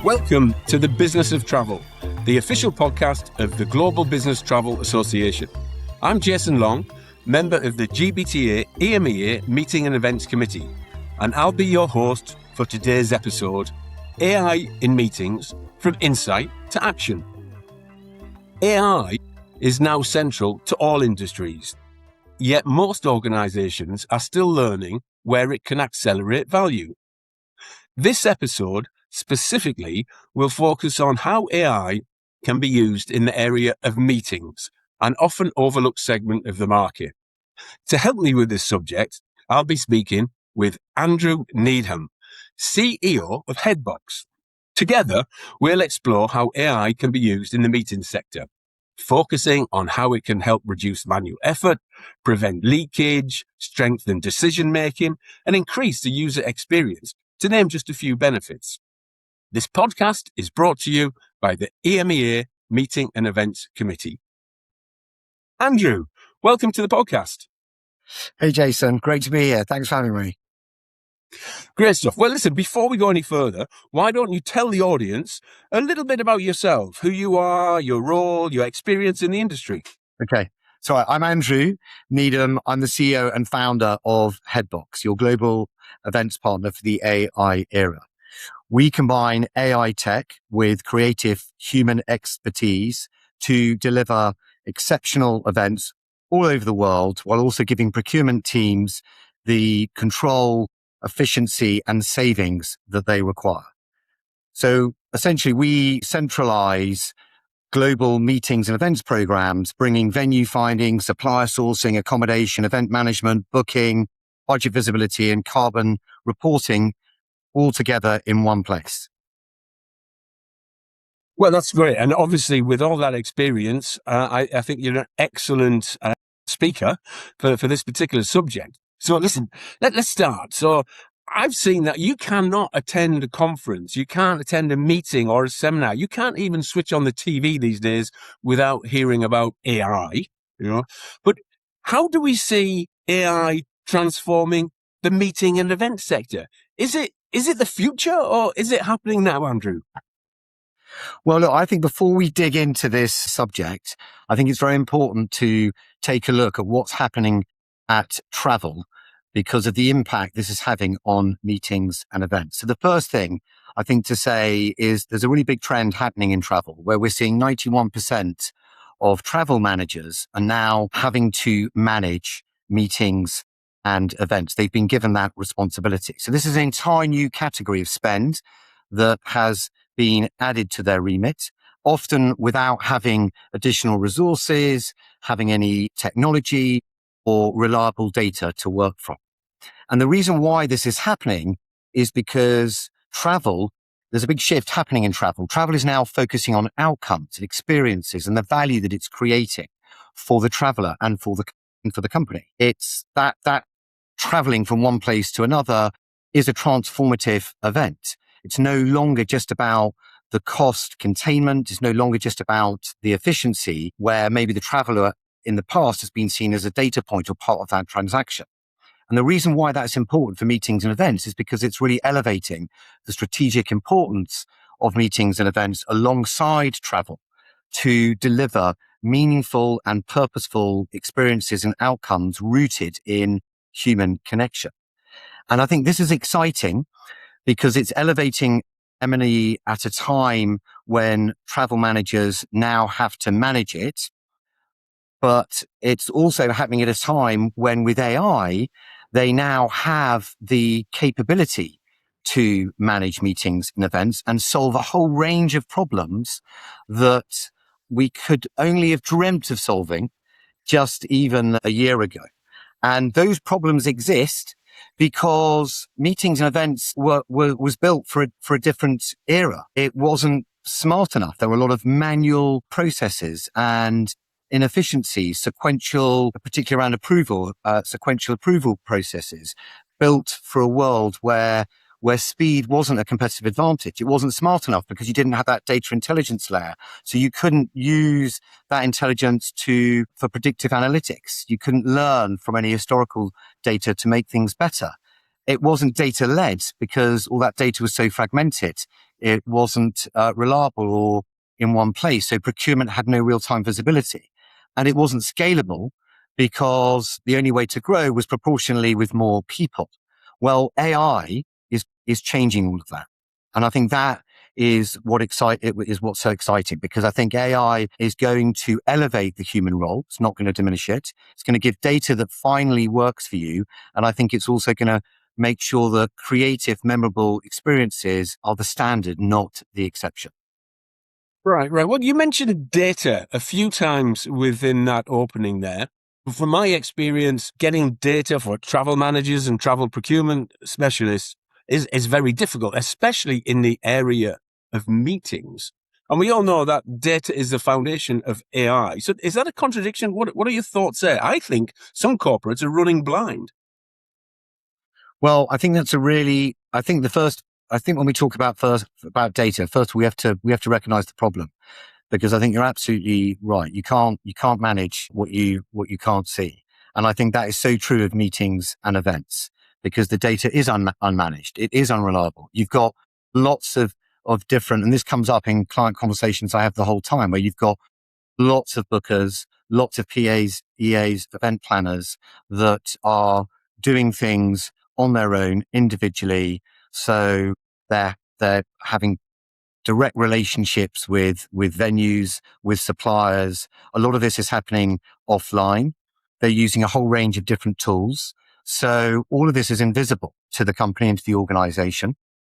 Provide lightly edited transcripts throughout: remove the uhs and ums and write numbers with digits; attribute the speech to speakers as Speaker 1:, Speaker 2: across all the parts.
Speaker 1: Welcome to the Business of Travel, the official podcast of the Global Business Travel Association. I'm Jason Long, member of the GBTA EMEA Meeting and Events Committee, and I'll be your host for today's episode, AI in Meetings, from Insight to Action. AI is now central to all industries, yet most organisations are still learning where it can accelerate value. This episode specifically will focus on how AI can be used in the area of meetings, an often overlooked segment of the market. To help me with this subject, I'll be speaking with Andrew Needham, CEO of Headbox. Together, we'll explore how AI can be used in the meeting sector, focusing on how it can help reduce manual effort, prevent leakage, strengthen decision-making, and increase the user experience, to name just a few benefits. This podcast is brought to you by the EMEA Meeting and Events Committee. Andrew, welcome to the podcast.
Speaker 2: Hey, Jason. Great to be here. Thanks for having me.
Speaker 1: Great stuff. Well, listen, before we go any further, why don't you tell the audience a little bit about yourself, who you are, your role, your experience in the industry?
Speaker 2: Okay. So I'm Andrew Needham. I'm the CEO and founder of Headbox, your global events partner for the AI era. We combine AI tech with creative human expertise to deliver exceptional events all over the world, while also giving procurement teams the control, efficiency, and savings that they require. So essentially, we centralize global meetings and events programs, bringing venue finding, supplier sourcing, accommodation, event management, booking, budget visibility, and carbon reporting all together in one place.
Speaker 1: Well, that's great. And obviously, with all that experience, I think you're an excellent speaker for this particular subject. So listen, let's start. So I've seen that you cannot attend a conference, you can't attend a meeting or a seminar, you can't even switch on the TV these days without hearing about AI, But how do we see AI transforming the meeting and event sector? Is it the future, or is it happening now, Andrew?
Speaker 2: Well, look, I think before we dig into this subject, I think it's very important to take a look at what's happening at travel because of the impact this is having on meetings and events. So the first thing I think to say is there's a really big trend happening in travel where we're seeing 91% of travel managers are now having to manage meetings and events. They've been given that responsibility. So this is an entire new category of spend that has been added to their remit, often without having additional resources, having any technology or reliable data to work from. And the reason why this is happening is because there's a big shift happening in travel. Travel is now focusing on outcomes and experiences and the value that it's creating for the traveler and for the company. It's that traveling from one place to another is a transformative event. It's no longer just about the cost containment. It's no longer just about the efficiency, where maybe the traveler in the past has been seen as a data point or part of that transaction. And the reason why that's important for meetings and events is because it's really elevating the strategic importance of meetings and events alongside travel to deliver meaningful and purposeful experiences and outcomes rooted in human connection. And I think this is exciting because it's elevating M&E at a time when travel managers now have to manage it. But it's also happening at a time when with AI, they now have the capability to manage meetings and events and solve a whole range of problems that we could only have dreamt of solving just even a year ago. And those problems exist because meetings and events was built for a different era. It wasn't smart enough. There were a lot of manual processes and inefficiencies, particularly around sequential approval processes built for a world where speed wasn't a competitive advantage. It wasn't smart enough because you didn't have that data intelligence layer. So you couldn't use that intelligence for predictive analytics. You couldn't learn from any historical data to make things better. it wasn't data led because all that data was so fragmented. It wasn't reliable or in one place. So procurement had no real time visibility, and it wasn't scalable because the only way to grow was proportionally with more people. Well, AI is changing all of that. And I think that is what's so exciting, because I think AI is going to elevate the human role. It's not going to diminish it. It's going to give data that finally works for you. And I think it's also going to make sure that creative, memorable experiences are the standard, not the exception.
Speaker 1: Right. Well, you mentioned data a few times within that opening there. From my experience, getting data for travel managers and travel procurement specialists is very difficult, especially in the area of meetings. And we all know that data is the foundation of AI. So is that a contradiction? What are your thoughts there? I think some corporates are running blind.
Speaker 2: Well, I think I think when we talk about data, first we have to recognize the problem, because I think you're absolutely right. You can't manage what you can't see. And I think that is so true of meetings and events, because the data is unmanaged. It is unreliable. You've got lots of different, and this comes up in client conversations I have the whole time, where you've got lots of bookers, lots of PAs, EAs, event planners that are doing things on their own individually. So they're having direct relationships with venues, with suppliers. A lot of this is happening offline. They're using a whole range of different tools. So all of this is invisible to the company and to the organization.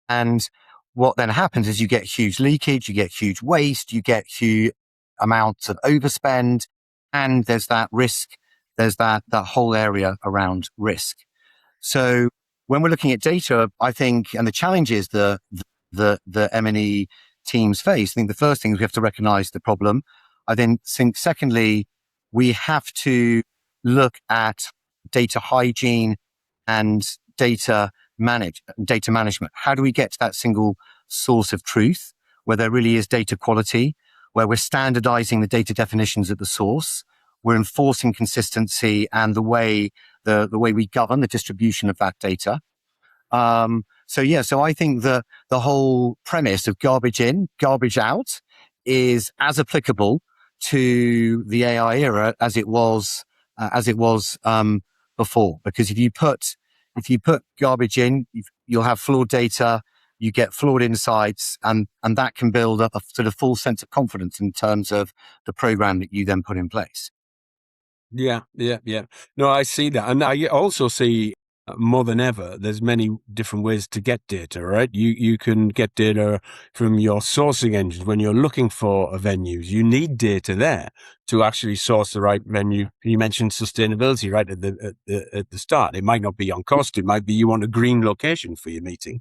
Speaker 2: And what then happens is you get huge leakage, you get huge waste, you get huge amounts of overspend, and there's that risk. There's that whole area around risk. So when we're looking at data, I think, and the challenges the M&E teams face, I think the first thing is we have to recognize the problem. I then think, secondly, we have to look at data hygiene and data management. How do we get to that single source of truth where there really is data quality, where we're standardizing the data definitions at the source, we're enforcing consistency and the way we govern the distribution of that data. So I think the whole premise of garbage in, garbage out is as applicable to the AI era as it was before. Because if you put garbage in, you'll have flawed data, you get flawed insights, and that can build up a sort of full sense of confidence in terms of the program that you then put in place.
Speaker 1: Yeah. No, I see that. And I also see more than ever, there's many different ways to get data, right? You can get data from your sourcing engines. When you're looking for venues, you need data there to actually source the right venue. You mentioned sustainability right at the start. It might not be on cost. It might be you want a green location for your meeting.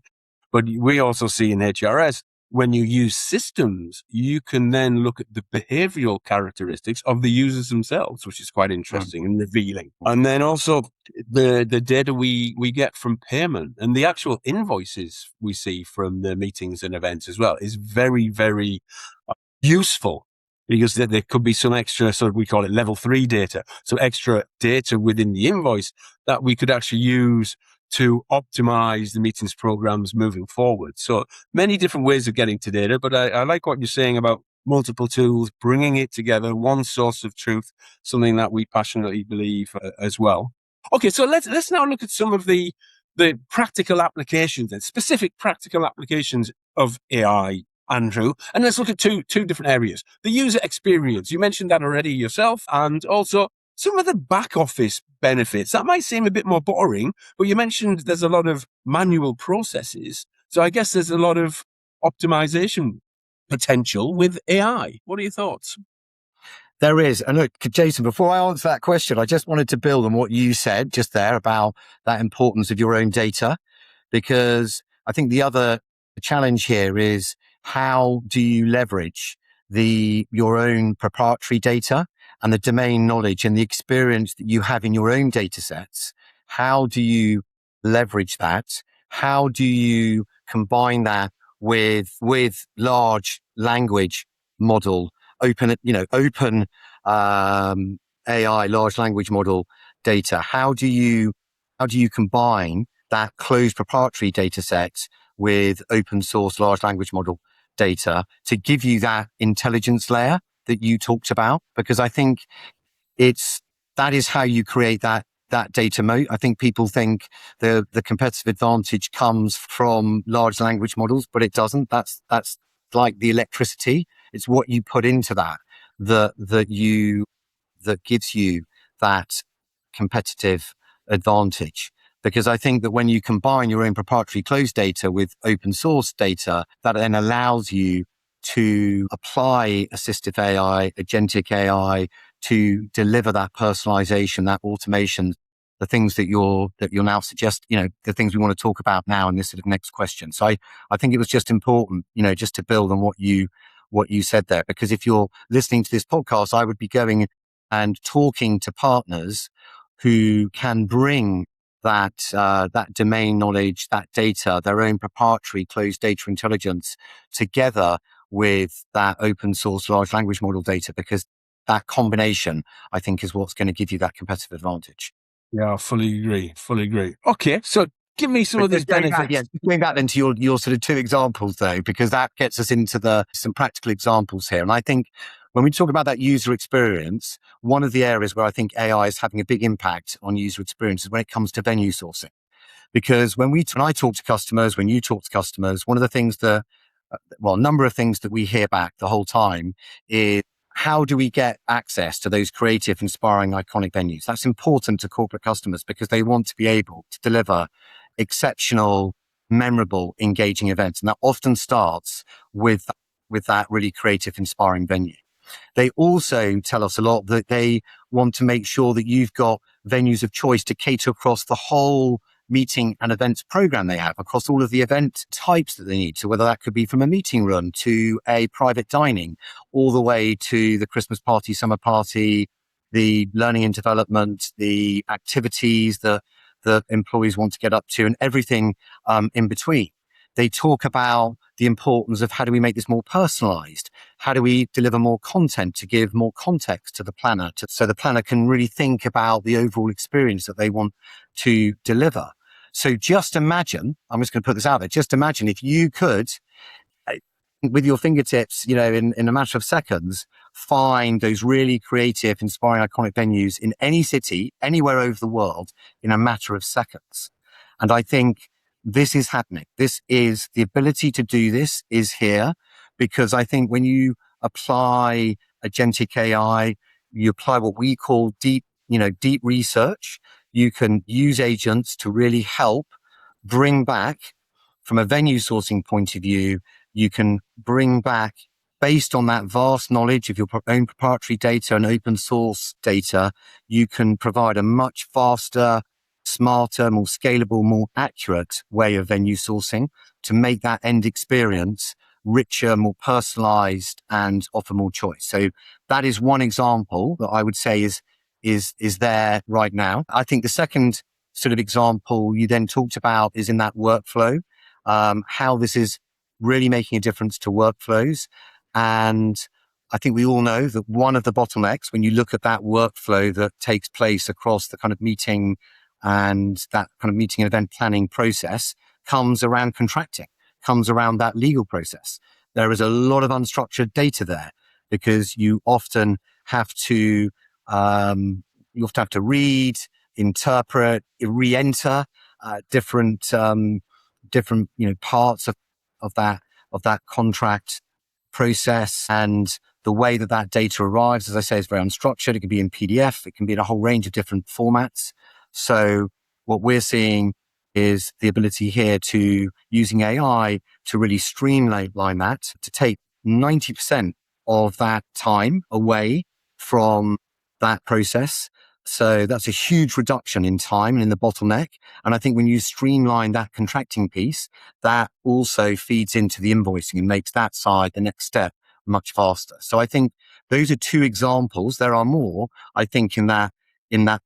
Speaker 1: But we also see in HRS, when you use systems, you can then look at the behavioral characteristics of the users themselves, which is quite interesting and revealing. And then also the data we get from payment and the actual invoices we see from the meetings and events as well is very, very useful, because there could be some extra, sort of, we call it level 3 data, so extra data within the invoice that we could actually use to optimize the meetings programs moving forward. So many different ways of getting to data, but I like what you're saying about multiple tools, bringing it together, one source of truth, something that we passionately believe as well. Okay, so let's now look at some of the practical applications and specific practical applications of AI, Andrew. And let's look at two different areas. The user experience, you mentioned that already yourself, and also some of the back office benefits. That might seem a bit more boring, but you mentioned there's a lot of manual processes. So I guess there's a lot of optimization potential with AI. What are your thoughts?
Speaker 2: There is. And look, Jason, before I answer that question, I just wanted to build on what you said just there about that importance of your own data, because I think the other challenge here is, how do you leverage your own proprietary data and the domain knowledge and the experience that you have in your own data sets? How do you leverage that? How do you combine that with large language model, open AI, large language model data? How do you combine that closed proprietary data set with open source large language model data to give you that intelligence layer that you talked about, because I think that is how you create that data moat. I think people think the competitive advantage comes from large language models, but it doesn't. That's like the electricity. It's what you put into that gives you that competitive advantage. Because I think that when you combine your own proprietary closed data with open source data, that then allows you to apply assistive AI, agentic AI to deliver that personalization, that automation, the things that you're now the things we want to talk about now in this sort of next question. So I think it was just important, just to build on what you said there, because if you're listening to this podcast, I would be going and talking to partners who can bring that domain knowledge, that data, their own proprietary closed data intelligence together with that open source large language model data, because that combination, I think, is what's going to give you that competitive advantage.
Speaker 1: Yeah, I fully agree. Okay, so give me some of these benefits.
Speaker 2: Going back then to your sort of two examples though, because that gets us into some practical examples here. And I think when we talk about that user experience, one of the areas where I think AI is having a big impact on user experience is when it comes to venue sourcing. Because when I talk to customers, when you talk to customers, one of the things a number of things that we hear back the whole time is, how do we get access to those creative, inspiring, iconic venues? That's important to corporate customers because they want to be able to deliver exceptional, memorable, engaging events. And that often starts with that really creative, inspiring venue. They also tell us a lot that they want to make sure that you've got venues of choice to cater across the whole meeting and events program they have, across all of the event types that they need. So whether that could be from a meeting room to a private dining, all the way to the Christmas party, summer party, the learning and development, the activities that the employees want to get up to, and everything in between. They talk about the importance of how do we make this more personalized? How do we deliver more content to give more context to the planner, so the planner can really think about the overall experience that they want to deliver. So just imagine, I'm just going to put this out there, just imagine if you could, with your fingertips, in a matter of seconds, find those really creative, inspiring, iconic venues in any city, anywhere over the world in a matter of seconds. And I think this is happening. The ability to do this is here, because I think when you apply agentic AI, you apply what we call deep research. You can use agents to really help bring back, from a venue sourcing point of view, you can bring back, based on that vast knowledge of your own proprietary data and open source data, you can provide a much faster, smarter, more scalable, more accurate way of venue sourcing to make that end experience richer, more personalized, and offer more choice. So that is one example that I would say is there right now. I think the second sort of example you then talked about is in that workflow, how this is really making a difference to workflows. And I think we all know that one of the bottlenecks, when you look at that workflow that takes place across the kind of meeting and that kind of meeting and event planning process, comes around contracting, comes around that legal process. There is a lot of unstructured data there, because you often have to read, interpret, re-enter different parts of that contract process. And the way that data arrives, as I say, is very unstructured. It can be in PDF. It can be in a whole range of different formats. So what we're seeing is the ability here to, using AI, to really streamline that, to take 90% of that time away from that process. So that's a huge reduction in time and in the bottleneck. And I think when you streamline that contracting piece, that also feeds into the invoicing and makes that side, the next step, much faster. So I think those are two examples. There are more, I think, in that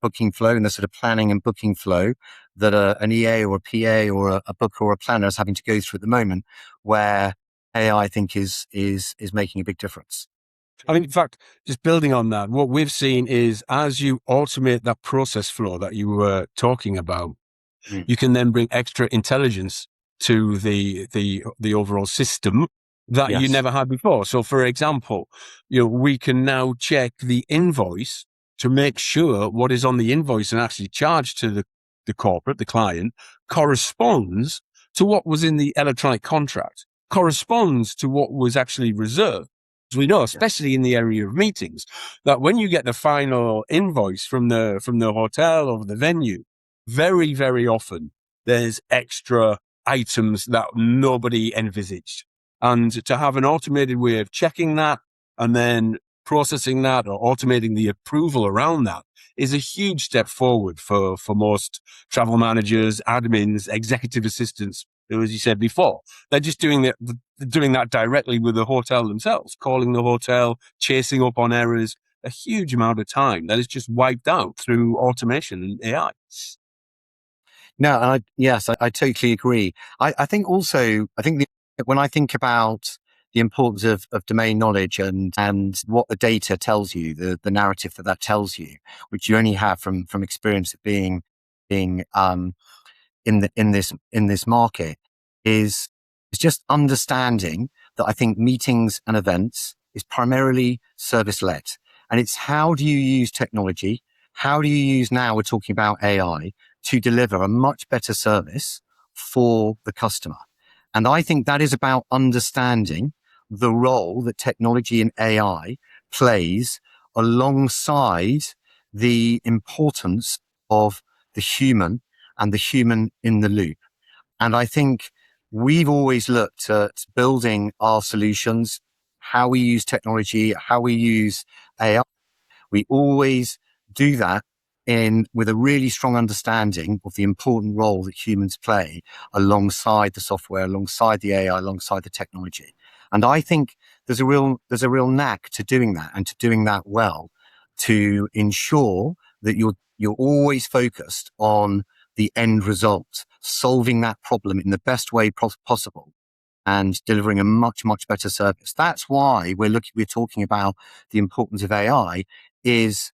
Speaker 2: booking flow, in the sort of planning and booking flow, that an EA or a PA or a booker or a planner is having to go through at the moment, where AI, I think, is making a big difference.
Speaker 1: I mean, in fact, just building on that, what we've seen is, as you automate that process flow that you were talking about,
Speaker 2: Mm.
Speaker 1: you can then bring extra intelligence to the overall system that you
Speaker 2: Yes.
Speaker 1: never had before. So, for example, we can now check the invoice to make sure what is on the invoice and actually charged to the corporate, the client, corresponds to what was in the electronic contract, corresponds to what was actually reserved. As we know, especially in the area of meetings, that when you get the final invoice from the hotel or the venue, very, very often there's extra items that nobody envisaged. And to have an automated way of checking that and then processing that or automating the approval around that is a huge step forward for most travel managers, admins, executive assistants, who, as you said before, they're just doing that directly with the hotel themselves, calling the hotel, chasing up on errors, a huge amount of time that is just wiped out through automation and AI.
Speaker 2: No, and I totally agree. I think also, when I think about the importance of domain knowledge and what the data tells you, the narrative that tells you, which you only have from experience of being in this market, is just understanding that I think meetings and events is primarily service led, and it's how do you use technology? How do you use, now we're talking about AI, to deliver a much better service for the customer? And I think that is about understanding the role that technology and AI plays alongside the importance of the human and the human in the loop. And I think we've always looked at building our solutions, how we use technology, how we use AI. We always do that with a really strong understanding of the important role that humans play alongside the software, alongside the AI, alongside the technology. And I think there's a real knack to doing that, and to doing that well, to ensure that you're always focused on the end result, solving that problem in the best way possible, and delivering a much, much better service. That's why we're talking about the importance of AI, is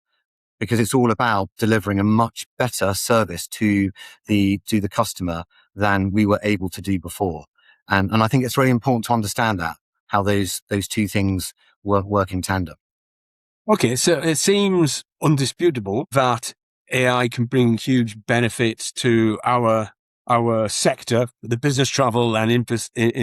Speaker 2: because it's all about delivering a much better service to the customer than we were able to do before. And I think it's really important to understand that, how those two things work in tandem.
Speaker 1: Okay, so it seems undisputable that AI can bring huge benefits to our sector, the business travel, and in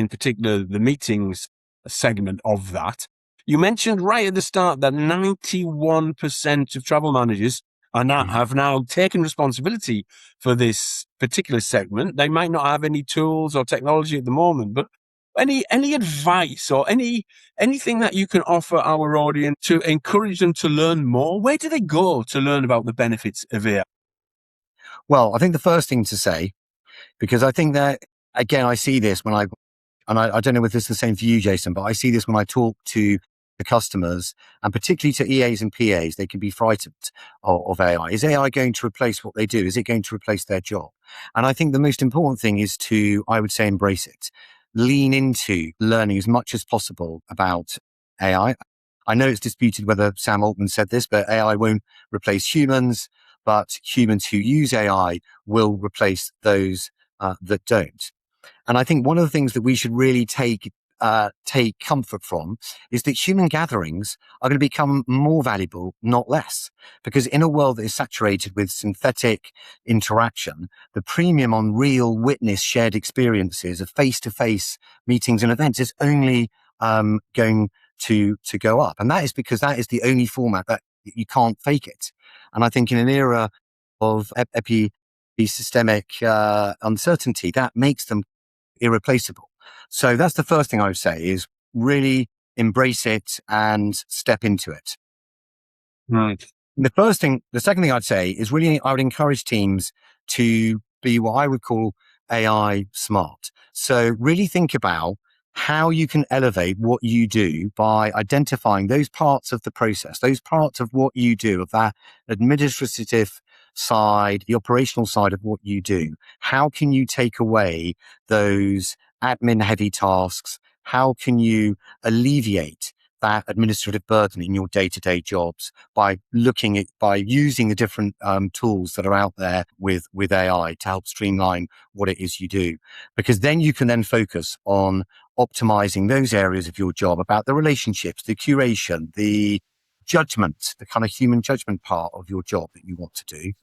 Speaker 1: particular the meetings segment of that. You mentioned right at the start that 91% of travel managers have now taken responsibility for this particular segment. They might not have any tools or technology at the moment, but any advice or anything that you can offer our audience to encourage them to learn more? Where do they go to learn about the benefits of AI?
Speaker 2: Well, I think the first thing to say, because I think that, again, I see this when I don't know if it's the same for you, Jason, but I see this when I talk to the customers, and particularly to EAs and PAs. They can be frightened of AI. Is AI going to replace what they do? Is it going to replace their job? And I think the most important thing is to, I would say, embrace it. Lean into learning as much as possible about AI. I know it's disputed whether Sam Altman said this, but AI won't replace humans, but humans who use AI will replace those that don't. And I think one of the things that we should really take comfort from is that human gatherings are going to become more valuable, not less. Because in a world that is saturated with synthetic interaction, the premium on real witness shared experiences of face-to-face meetings and events is only going to go up. And that is because that is the only format that you can't fake it. And I think in an era of epistemic uncertainty, that makes them irreplaceable. So that's the first thing I would say, is really embrace it and step into it.
Speaker 1: Right.
Speaker 2: The second thing I'd say is really, I would encourage teams to be what I would call AI smart. So really think about how you can elevate what you do by identifying those parts of the process, those parts of what you do, of that administrative side, the operational side of what you do. How can you take away those admin heavy tasks? How can you alleviate that administrative burden in your day-to-day jobs by using the different tools that are out there with AI to help streamline what it is you do. Because then you can then focus on optimizing those areas of your job about the relationships, the curation, the judgment, the kind of human judgment part of your job that you want to do.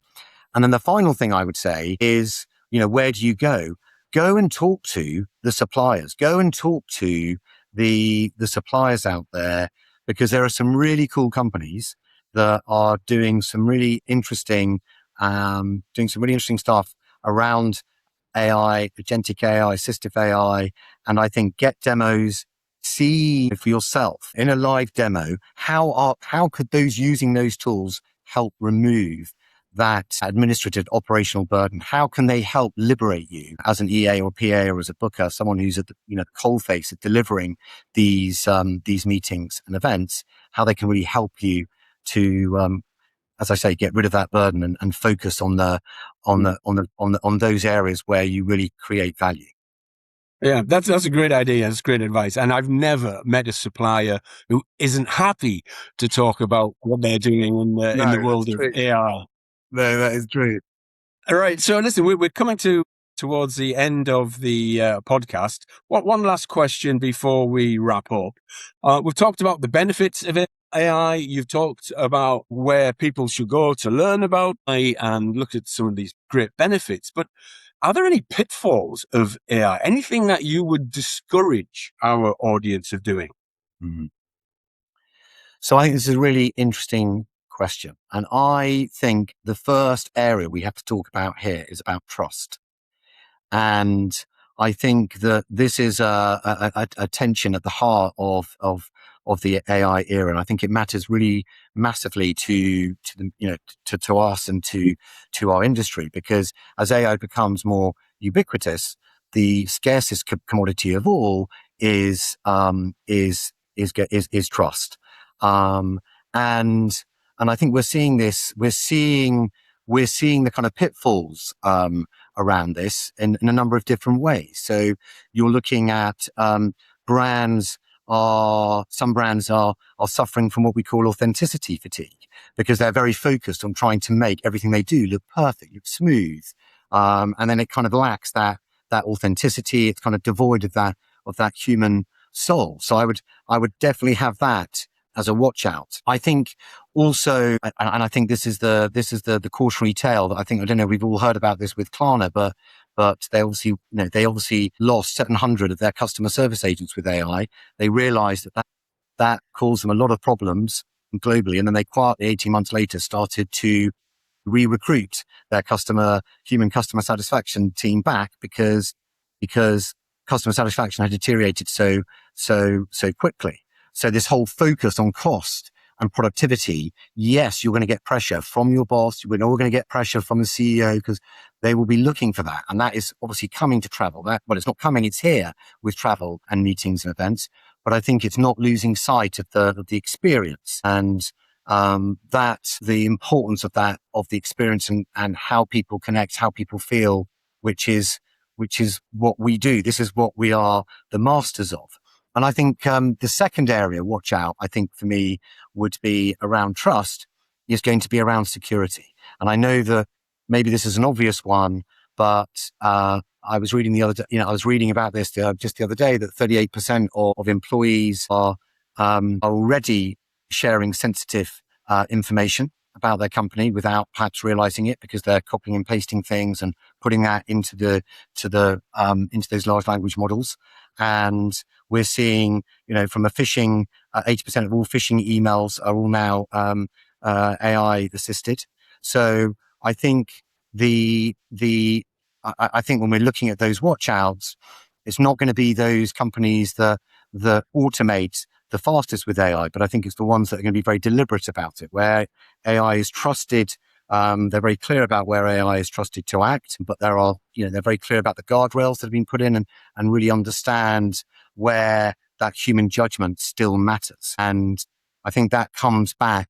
Speaker 2: And then the final thing I would say is, where do you go? Go and talk to the suppliers. Go and talk to the suppliers out there, because there are some really cool companies that are doing some really interesting stuff around AI, agentic AI, assistive AI. And I think get demos, see for yourself in a live demo, how could those using those tools help remove that administrative operational burden? How can they help liberate you as an EA or PA or as a booker, someone who's at the coalface of delivering these meetings and events? How they can really help you to, as I say, get rid of that burden and focus on those areas where you really create value.
Speaker 1: Yeah, that's a great idea. That's great advice. And I've never met a supplier who isn't happy to talk about what they're doing in the world of AI.
Speaker 2: No, that is true.
Speaker 1: All right. So listen, we're coming towards the end of the podcast. One last question before we wrap up. We've talked about the benefits of AI. You've talked about where people should go to learn about AI and look at some of these great benefits. But are there any pitfalls of AI? Anything that you would discourage our audience of doing?
Speaker 2: Mm-hmm. So I think this is a really interesting question. And I think the first area we have to talk about here is about trust. And I think that this is a tension at the heart of the AI era. And I think it matters really massively to us and to our industry, because as AI becomes more ubiquitous, the scarcest commodity of all is trust. And I think we're seeing this. We're seeing the kind of pitfalls around this in a number of different ways. So you're looking at brands. Some brands are suffering from what we call authenticity fatigue, because they're very focused on trying to make everything they do look perfect, look smooth, and then it kind of lacks that authenticity. It's kind of devoid of that human soul. So I would definitely have that as a watch out. I think also, and I think this is the cautionary tale that I don't know, we've all heard about this with Klarna, but they obviously lost 700 of their customer service agents with AI. They realized that caused them a lot of problems globally. And then they quietly 18 months later started to re-recruit their human customer satisfaction team back because customer satisfaction had deteriorated so quickly. So this whole focus on cost and productivity, yes, you're going to get pressure from your boss. We're all going to get pressure from the CEO, because they will be looking for that. And that is obviously coming to travel. It's not coming, it's here with travel and meetings and events. But I think it's not losing sight of the experience and that the importance of the experience and how people connect, how people feel, which is what we do. This is what we are the masters of. And I think the second area, watch out, I think for me would be around trust, is going to be around security. And I know that maybe this is an obvious one, but I was reading about this just the other day, that 38% of employees are already sharing sensitive information about their company without perhaps realizing it, because they're copying and pasting things and putting that into those large language models. And we're seeing, from a phishing, 80% of all phishing emails are all now AI assisted. So I think I think when we're looking at those watch outs, it's not going to be those companies that automate the fastest with AI, but I think it's the ones that are going to be very deliberate about it, where AI is trusted. They're very clear about where AI is trusted to act, but they're very clear about the guardrails that have been put in and really understand where that human judgment still matters. And I think that comes back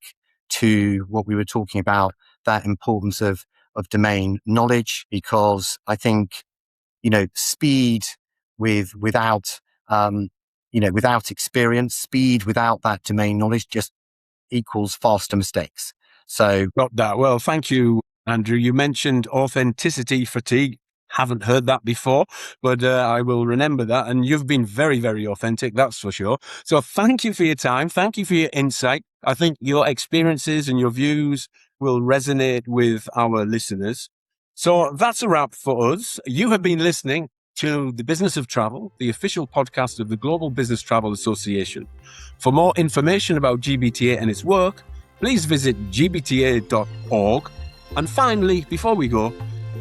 Speaker 2: to what we were talking about, that importance of domain knowledge, because I think, speed without without experience, speed without that domain knowledge just equals faster mistakes. So
Speaker 1: got that. Well, thank you, Andrew. You mentioned authenticity fatigue. Haven't heard that before, but I will remember that. And you've been very, very authentic, that's for sure. So thank you for your time. Thank you for your insight. I think your experiences and your views will resonate with our listeners. So that's a wrap for us. You have been listening to The Business of Travel, the official podcast of the Global Business Travel Association. For more information about GBTA and its work, please visit gbta.org. And finally, before we go,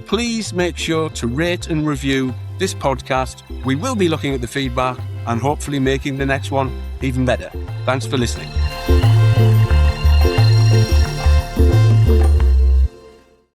Speaker 1: please make sure to rate and review this podcast. We will be looking at the feedback and hopefully making the next one even better. Thanks for listening.